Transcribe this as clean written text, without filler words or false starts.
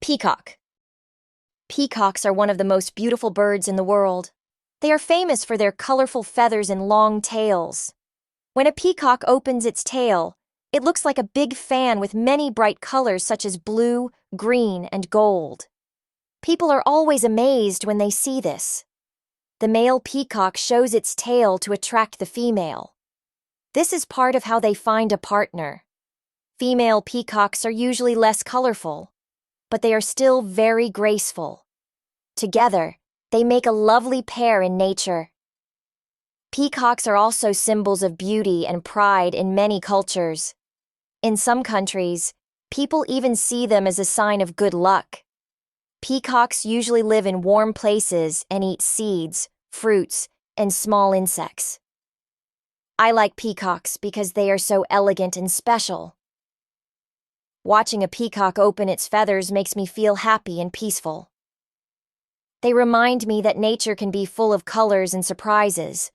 Peacock. Peacocks are one of the most beautiful birds in the world. They are famous for their colorful feathers and long tails. When a peacock opens its tail, it looks like a big fan with many bright colors such as blue, green, and gold. People are always amazed when they see this. The male peacock shows its tail to attract the female. This is part of how they find a partner. Female peacocks are usually less colorful, but they are still very graceful. Together, they make a lovely pair in nature. Peacocks are also symbols of beauty and pride in many cultures. In some countries, people even see them as a sign of good luck. Peacocks usually live in warm places and eat seeds, fruits, and small insects. I like peacocks because they are so elegant and special. Watching a peacock open its feathers makes me feel happy and peaceful. They remind me that nature can be full of colors and surprises,